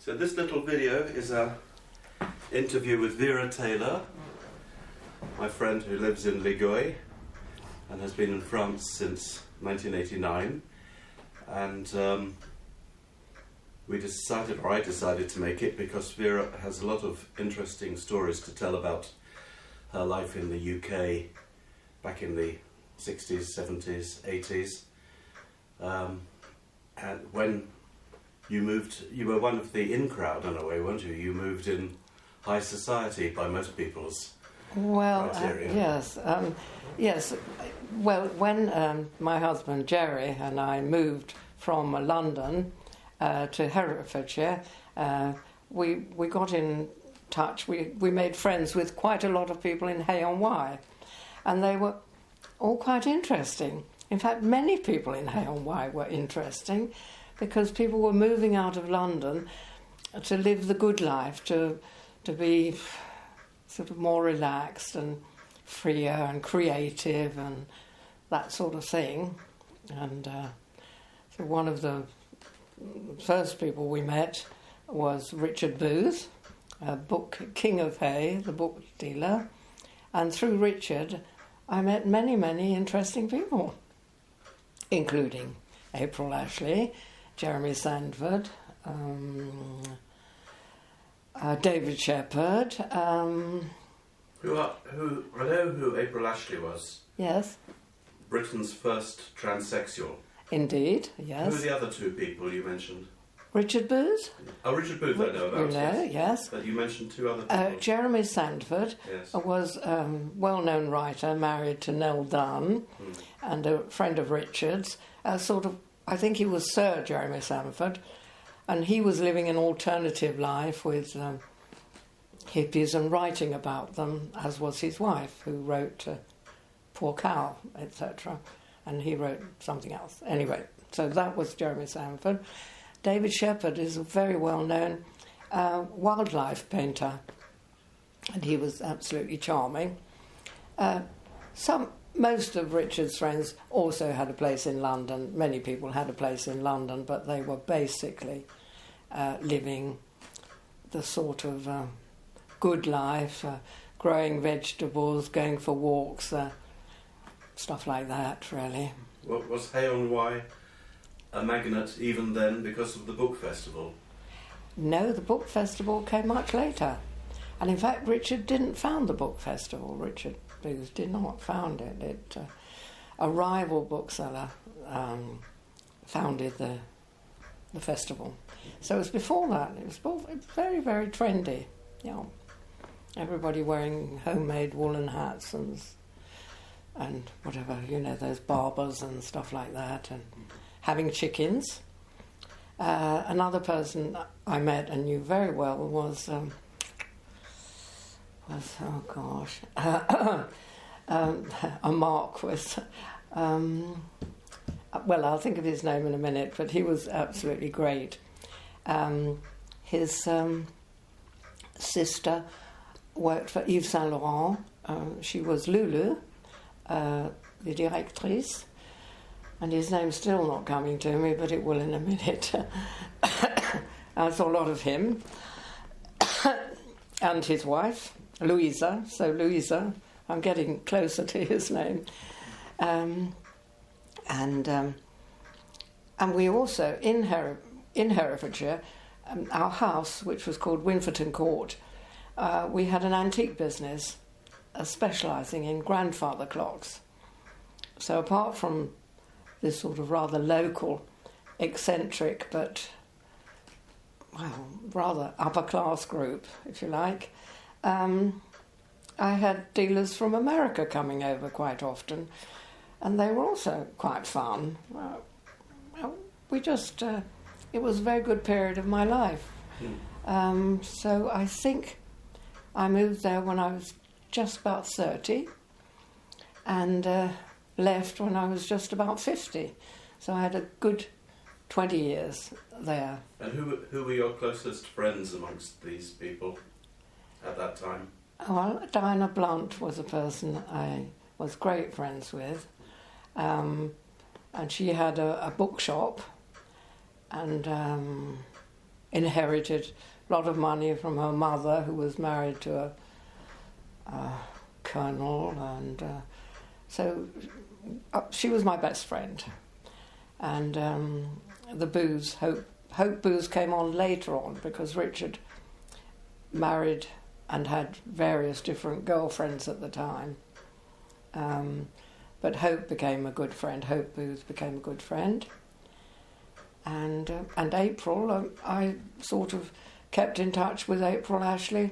So this little video is an interview with Vera Taylor, my friend who lives in Ligeuil and has been in France since 1989. And I decided to make it because Vera has a lot of interesting stories to tell about her life in the UK back in the 60s, 70s, 80s. And when you moved, you were one of the in crowd in a way, weren't you? You moved in high society by most people's criteria. Yes. Well, when my husband Jerry and I moved from London to Herefordshire, we got in touch. We made friends with quite a lot of people in Haye-on-Wye, and they were all quite interesting. In fact, many people in Haye-on-Wye were interesting because people were moving out of London to live the good life, to be sort of more relaxed and freer and creative and that sort of thing. And so one of the first people we met was Richard Booth, King of Hay, the book dealer. And through Richard, I met many, many interesting people, including April Ashley, Jeremy Sandford, David Shepherd. I know who April Ashley was. Yes. Britain's first transsexual. Indeed, yes. Who are the other two people you mentioned? Richard Booth. Oh, Richard Booth, I know about. Yes. But you mentioned two other people. Jeremy Sandford was a well-known writer, married to Nell Dunn, and a friend of Richard's. I think he was Sir Jeremy Sandford, and he was living an alternative life with hippies and writing about them, as was his wife, who wrote Poor Cow, etc., and he wrote something else. Anyway, so that was Jeremy Sandford. David Shepherd is a very well-known wildlife painter, and he was absolutely charming. Most of Richard's friends also had a place in London. Many people had a place in London, but they were basically living the sort of good life, growing vegetables, going for walks, stuff like that, really. Well, was Haye-on-Wye a magnet even then because of the book festival? No, the book festival came much later. And in fact, Richard didn't found the book festival. Richard Booth did not found it. A rival bookseller founded the festival. So it was before that. It was very, very trendy. Yeah, everybody wearing homemade woolen hats and whatever, those barbers and stuff like that, and having chickens. Another person I met and knew very well was a marquis. Well, I'll think of his name in a minute, but he was absolutely great. His sister worked for Yves Saint Laurent. She was Lulu, the directrice, and his name's still not coming to me, but it will in a minute. I saw a lot of him. And his wife, Louisa. So Louisa, I'm getting closer to his name. And we also, in Herefordshire, our house, which was called Winferton Court, we had an antique business specialising in grandfather clocks. So apart from this sort of rather local, eccentric, but rather upper-class group, if you like, I had dealers from America coming over quite often, and they were also quite fun. It was a very good period of my life. So I think I moved there when I was just about 30 and left when I was just about 50. So I had a good 20 years there. And who were your closest friends amongst these people at that time? Well, Diana Blunt was a person I was great friends with. And she had a bookshop, and inherited a lot of money from her mother, who was married to a colonel, and so she was my best friend. And the booze, Hope booze came on later on, because Richard married and had various different girlfriends at the time. But Hope became a good friend. Hope Booth became a good friend. And April, I sort of kept in touch with April Ashley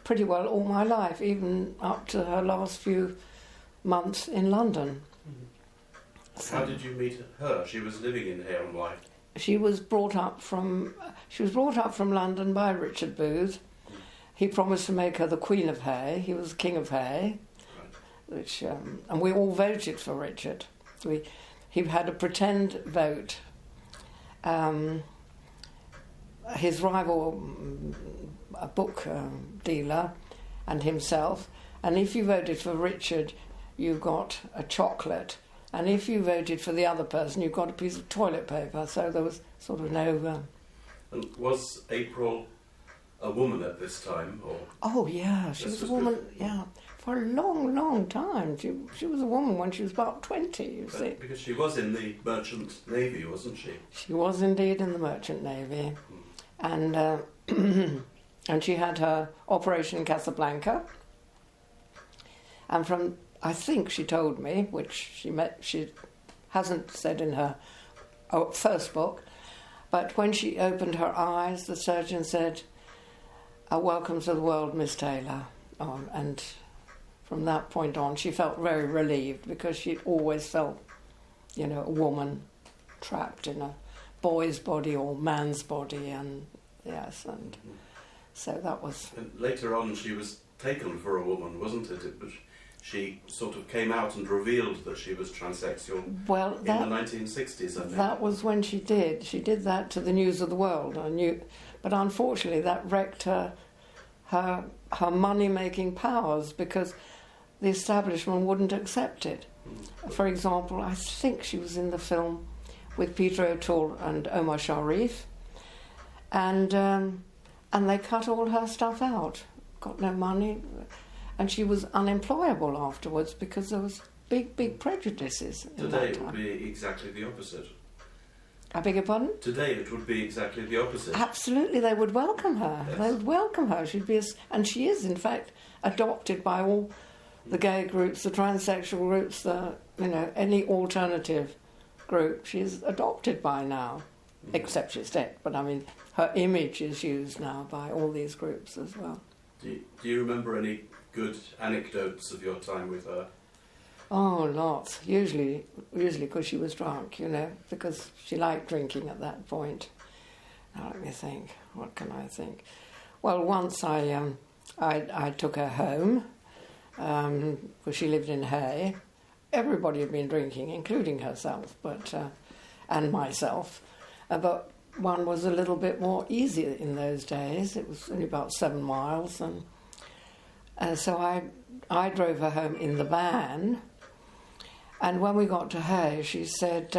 pretty well all my life, even up to her last few months in London. Mm-hmm. So, how did you meet her? She was living in Haye-on-Wye. She was brought up from London by Richard Booth. He promised to make her the Queen of Haye. He was King of Haye, which and we all voted for Richard. He had a pretend vote. His rival, a book dealer, and himself. And if you voted for Richard, you got a chocolate. And if you voted for the other person, you got a piece of toilet paper. So there was sort of no... And was April a woman at this time? Or oh, yeah, she was a woman, yeah, for a long, long time. She was a woman when she was about 20, you see. Because she was in the Merchant Navy, wasn't she? She was indeed in the Merchant Navy. And and she had her operation in Casablanca. And from... I think she told me, which she hasn't said in her first book, but when she opened her eyes, the surgeon said, "Welcome to the world, Miss Taylor." And from that point on, she felt very relieved, because she'd always felt, a woman trapped in a boy's body or man's body, and yes, and so that was... And later on, she was taken for a woman, wasn't it? She sort of came out and revealed that she was transsexual in the 1960s, I think. That was when she did. She did that to the News of the World. But unfortunately, that wrecked her money-making powers, because the establishment wouldn't accept it. For example, I think she was in the film with Peter O'Toole and Omar Sharif, and they cut all her stuff out. Got no money. And she was unemployable afterwards, because there was big prejudices. Today it would be exactly the opposite. I beg your pardon? Today it would be exactly the opposite. Absolutely, they would welcome her. Yes. They would welcome her. She'd be, and she is, in fact, adopted by all the gay groups, the transsexual groups, any alternative group. She's adopted by now, except she's dead. But I mean, her image is used now by all these groups as well. Do you remember any good anecdotes of your time with her? Oh, lots. Usually because she was drunk, because she liked drinking at that point. Now let me think. What can I think? Well, once I took her home, because she lived in Haye. Everybody had been drinking, including herself, and myself. But one was a little bit more easy in those days. It was only about 7 miles, and so I drove her home in the van. And when we got to Haye, she said,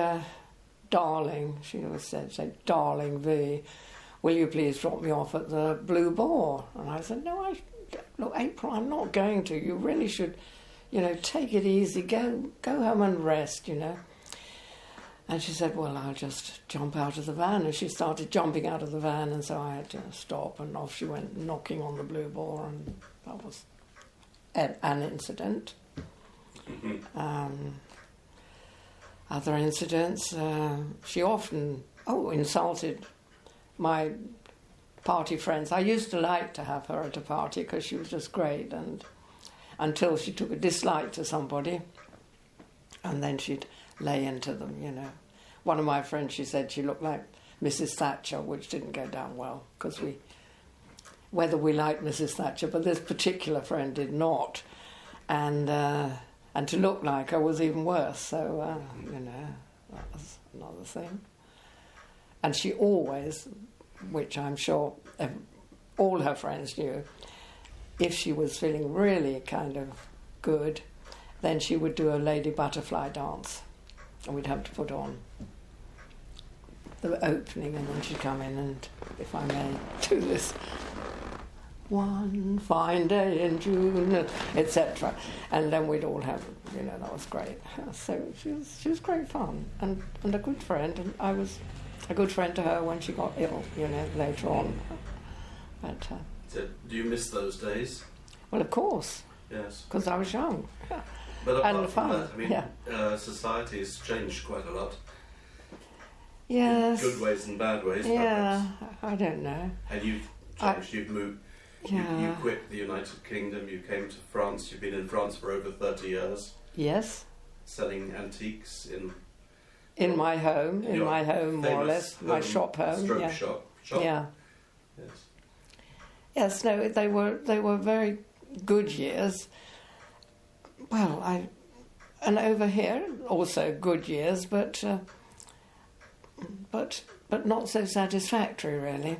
"Darling," she always said, "Darling V, will you please drop me off at the Blue Boar?" And I said, "No, look, April, I'm not going to. You really should, take it easy. Go home and rest, And she said, "Well, I'll just jump out of the van." And she started jumping out of the van, and so I had to stop, and off she went, knocking on the Blue Boar, and that was an incident. Other incidents, she often insulted my party friends. I used to like to have her at a party because she was just great, and until she took a dislike to somebody, and then she'd lay into them, One of my friends, she said she looked like Mrs. Thatcher, which didn't go down well, because whether we liked Mrs. Thatcher, but this particular friend did not, and to look like her was even worse. So that was another thing. And she always, which I'm sure all her friends knew, if she was feeling really kind of good, then she would do a lady butterfly dance, and we'd have to put on the opening, and then she'd come in and, if I may, do this. One fine day in June, etc. And then we'd all have, that was great. So she was great fun and a good friend, and I was a good friend to her when she got ill, later on. But, so, do you miss those days? Well, of course. Yes. Because I was young. But apart and from fun. that, society has changed quite a lot. Yes. In good ways and bad ways. Yeah, I don't know. And you've changed, you've moved. Yeah. You quit the United Kingdom, you came to France, you've been in France for over 30 years. Yes. Selling antiques in my home, more or less, my shop home. Stroke shop. Yeah. Yes. Yes, no, they were very good years. Well, and over here also good years, but not so satisfactory really.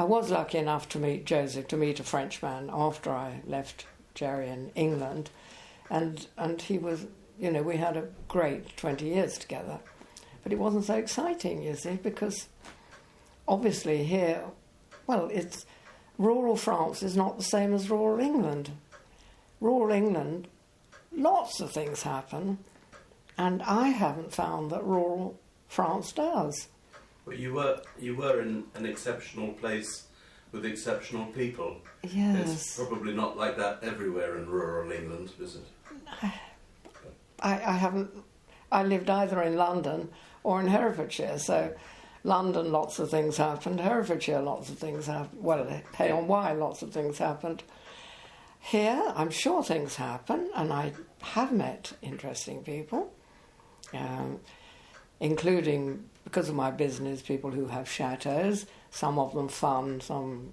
I was lucky enough to meet Joseph, to meet a Frenchman after I left Jerry in England, and he was, we had a great 20 years together, but it wasn't so exciting, you see, because obviously here, it's rural France is not the same as rural England. Rural England, lots of things happen, and I haven't found that rural France does. But you were in an exceptional place with exceptional people. Yes. It's probably not like that everywhere in rural England, is it? I haven't. I lived either in London or in Herefordshire, so London, lots of things happened. Herefordshire, lots of things happened. Well, Haye-on-Wye, lots of things happened. Here, I'm sure things happen, and I have met interesting people, including, because of my business, people who have chateaux, some of them fun, some,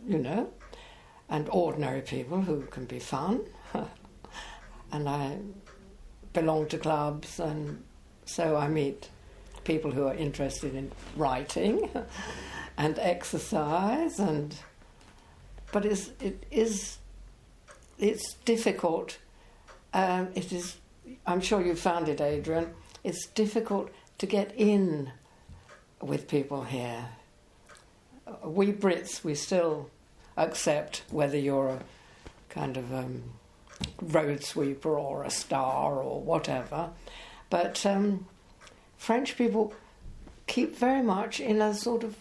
and ordinary people who can be fun. And I belong to clubs, and so I meet people who are interested in writing and exercise, but it's difficult. It is. I'm sure you found it, Adrian. It's difficult to get in with people here. We Brits, we still accept whether you're a kind of road sweeper or a star or whatever, but French people keep very much in a sort of,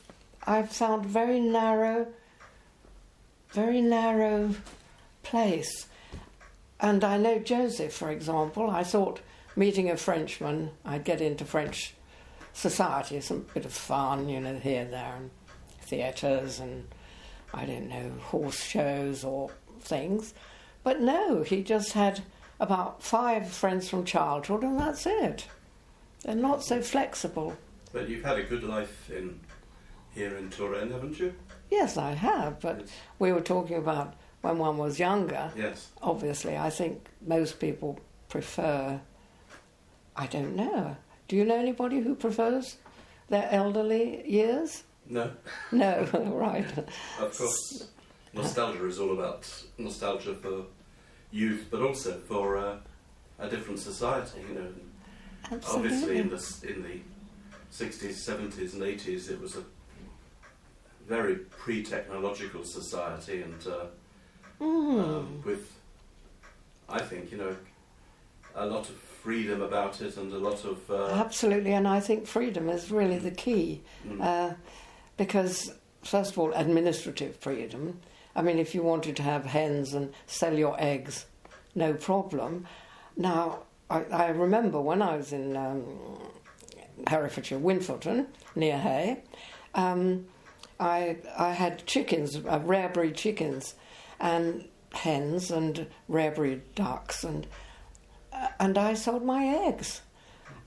I've found, very narrow place. And I know Joseph, for example, I thought meeting a Frenchman, I'd get into French society, some bit of fun, here and there, and theatres and, I don't know, horse shows or things. But no, he just had about 5 friends from childhood, and that's it. They're not so flexible. But you've had a good life here in Touraine, haven't you? Yes, I have, but we were talking about when one was younger. Yes. Obviously, I think most people prefer, I don't know. Do you know anybody who prefers their elderly years? No. No, right. Of course, nostalgia is all about nostalgia for youth, but also for a different society, Absolutely. Obviously, in the 60s, 70s, and 80s, it was a very pre-technological society, and with, I think, a lot of freedom about it, and a lot of Absolutely, and I think freedom is really the key, because first of all, administrative freedom. I mean, if you wanted to have hens and sell your eggs, no problem. Now, I remember when I was in Herefordshire, Winfleton, near Hay, I had chickens, rare breed chickens, and hens and rare breed ducks, and I sold my eggs.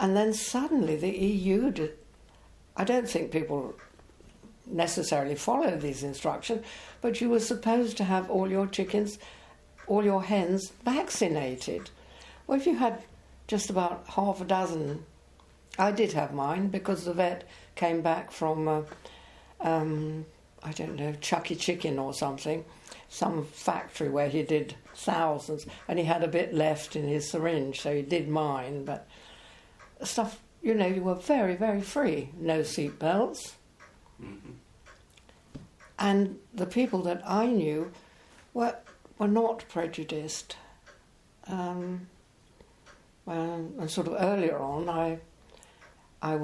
And then suddenly the EU did. I don't think people necessarily follow these instructions, but you were supposed to have all your chickens, all your hens vaccinated. Well, if you had just about half a dozen, I did have mine because the vet came back from, I don't know, Chucky Chicken or something, some factory where he did thousands, and he had a bit left in his syringe, so he did mine, but stuff you know, you were very, very free. No seatbelts. Mm-hmm. And the people that I knew were not prejudiced. And sort of earlier on, I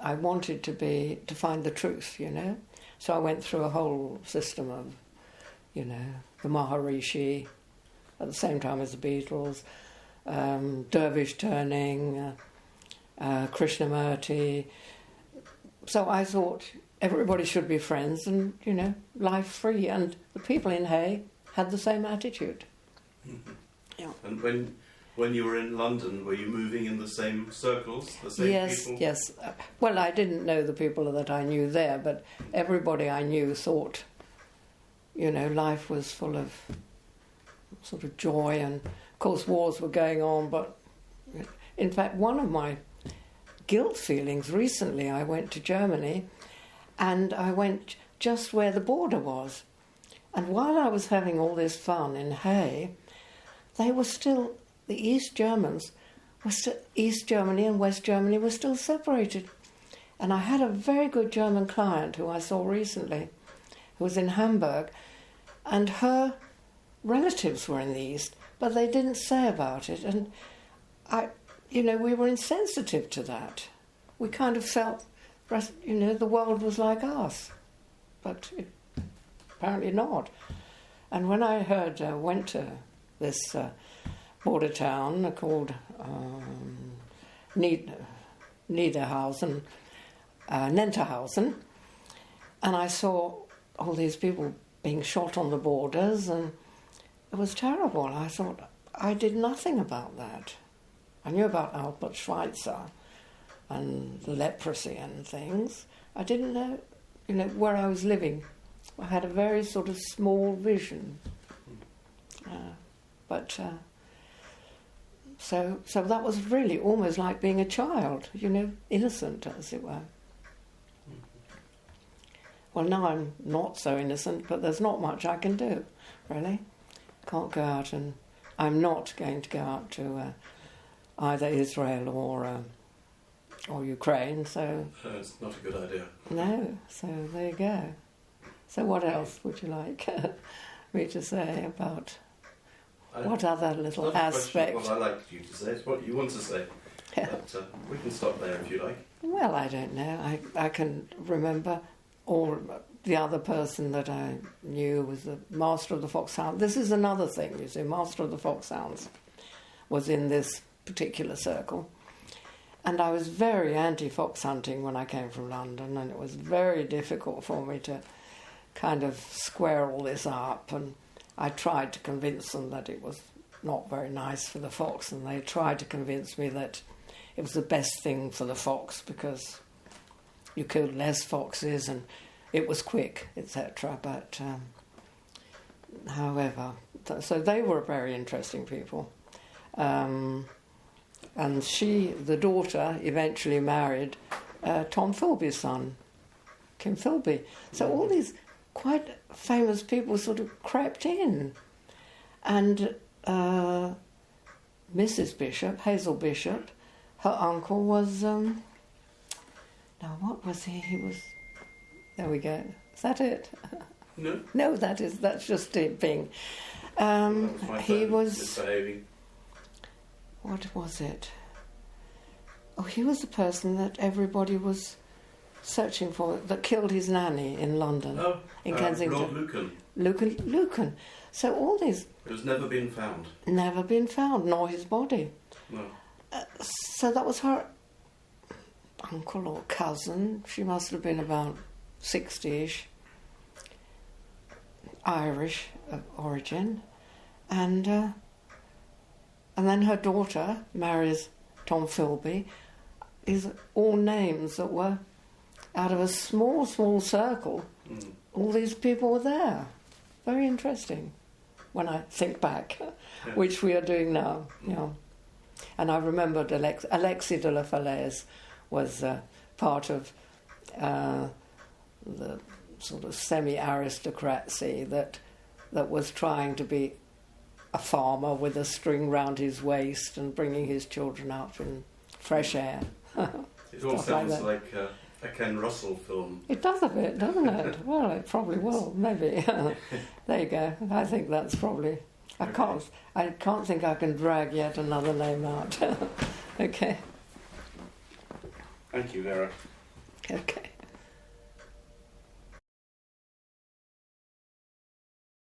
wanted to find the truth, you know. So I went through a whole system of, you know, the Maharishi at the same time as the Beatles, dervish turning, Krishnamurti. So I thought everybody should be friends and, you know, life free. And the people in Haye had the same attitude. Mm-hmm. Yeah. And when you were in London, were you moving in the same circles, the same people? Yes. Well, I didn't know the people that I knew there, but everybody I knew thought, you know, life was full of sort of joy, and of course wars were going on. But in fact, one of my guilt feelings recently, I went to Germany, and I went just where the border was, and while I was having all this fun in Haye, they were still, the East Germans were still, East Germany and West Germany were still separated. And I had a very good German client who I saw recently, who was in Hamburg, and her relatives were in the East, but they didn't say about it. And we were insensitive to that. We kind of felt, you know, the world was like us, but apparently not. And when I went to this border town called Niederhausen, Nenterhausen, and I saw all these people being shot on the borders, and it was terrible. I thought, I did nothing about that. I knew about Albert Schweitzer and the leprosy and things. I didn't know, you know, where I was living. I had a very sort of small vision. So that was really almost like being a child, you know, innocent, as it were. Well, now I'm not so innocent, but there's not much I can do, really. Can't go out, and I'm not going to go out to either Israel or Ukraine, so... it's not a good idea. No, so there you go. So what else would you like me to say about... What other little aspect? What I like you to say, it's what you want to say. Yeah. But we can stop there if you like. Well, I don't know. I can remember the other person that I knew was the Master of the Foxhounds. This is another thing, you see. Master of the Foxhounds was in this particular circle. And I was very anti-fox hunting when I came from London, and it was very difficult for me to kind of square all this up, and I tried to convince them that it was not very nice for the fox, and they tried to convince me that it was the best thing for the fox because you killed less foxes and it was quick, etc. But however, so they were very interesting people. And the daughter, eventually married Tom Philby's son, Kim Philby. So all these quite famous people sort of crept in. And Mrs. Bishop, Hazel Bishop, her uncle was... now, what was he? He was... There we go. Is that it? No. No, that's just it being... he was... Misbehaving. What was it? Oh, he was the person that everybody was searching for, that killed his nanny in London, in Kensington. Lord Lucan. Lucan. So all these... It was never been found. Never been found, nor his body. No. So that was her uncle or cousin. She must have been about 60-ish, Irish of origin. And then her daughter marries Tom Philby. These are all names that were out of a small, small circle. Mm. All these people were there. Very interesting when I think back, yeah. Which we are doing now. Mm. You know. And I remembered Alexis de la Falaise was part of the sort of semi-aristocracy that was trying to be a farmer with a string round his waist and bringing his children up in fresh air. It all Stuff sounds like like a Ken Russell film. It does a bit, doesn't it? Well, it probably will, maybe. There you go. I think that's probably... I can't think I can drag yet another name out. Okay. Thank you, Vera. Okay.